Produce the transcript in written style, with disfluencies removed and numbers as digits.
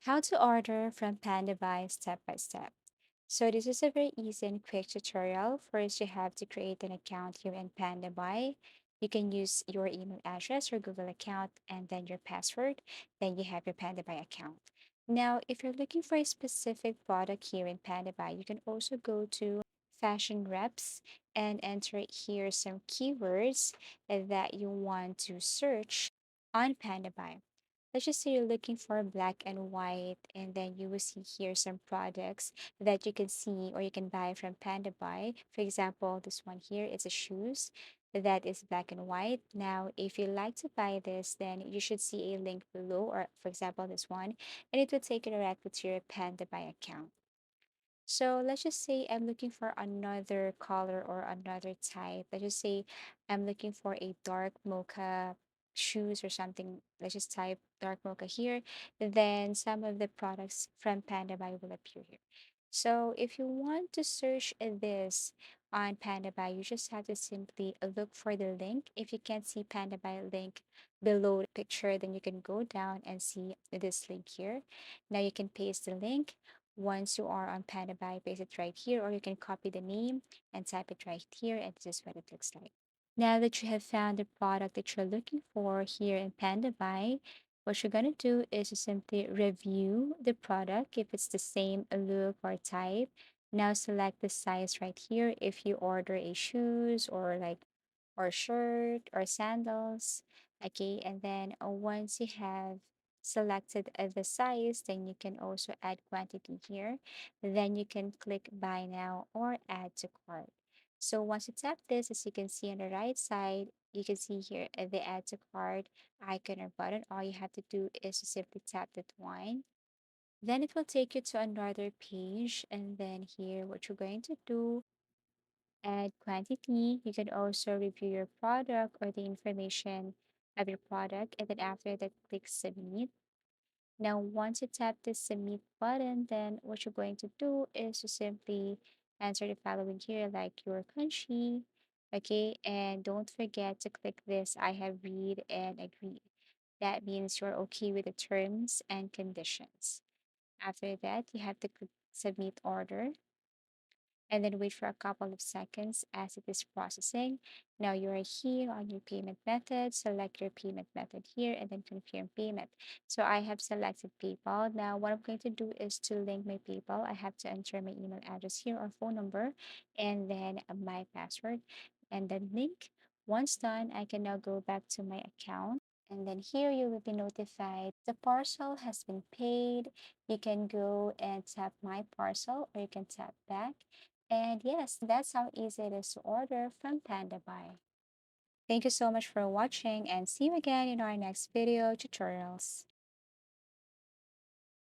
How to order from PandaBuy step by step. So this is a very easy and quick tutorial. First, you have to create an account here in PandaBuy. You can use your email address or Google account and then your password. Then you have your PandaBuy account. Now, if you're looking for a specific product here in PandaBuy, you can also go to Fashion Reps and enter here some keywords that you want to search on PandaBuy. Let's just say you're looking for black and white, and then you will see here some products that you can see or you can buy from Panda Buy. For example, this one here is a shoes that is black and white. Now, if you like to buy this, then you should see a link below, or for example, this one, and it will take you directly to your Panda Buy account. So let's just say I'm looking for another color or another type. Let's just say I'm looking for a dark mocha shoes or something. Let's just type dark mocha here. Then some of the products from Panda Buy will appear here. So if you want to search this on Panda Buy, you just have to simply look for the link. If you can't see Panda Buy link below the picture, then you can go down and see this link here. Now you can paste the link once you are on PandaBuy, paste it right here, or you can copy the name and type it right here, and this is what it looks like. Now that you have found the product that you're looking for here in PandaBuy, what you're going to do is to simply review the product if it's the same look or type. Now select the size right here if you order a shoes or like or shirt or sandals. Okay, and then once you have selected the size, then you can also add quantity here. Then you can click buy now or add to cart. So once you tap this, as you can see on the right side, you can see here the add to cart icon or button. All you have to do is to simply tap that one. Then it will take you to another page. And then here, what you're going to do, add quantity. You can also review your product or the information of your product. And then after that, click submit. Now, once you tap the submit button, then what you're going to do is to simply answer the following here, like your country. Okay, and don't forget to click this I have read and agreed. That means you're okay with the terms and conditions. After that, you have to click submit order and then wait for a couple of seconds as it is processing. Now you are here on your payment method. Select your payment method here and then confirm payment. So I have selected PayPal. Now what I'm going to do is to link my PayPal. I have to enter my email address here or phone number and then my password and then link. Once done, I can now go back to my account. And then here you will be notified the parcel has been paid. You can go and tap my parcel or you can tap back. And yes, that's how easy it is to order from PandaBuy. Thank you so much for watching and see you again in our next video tutorials.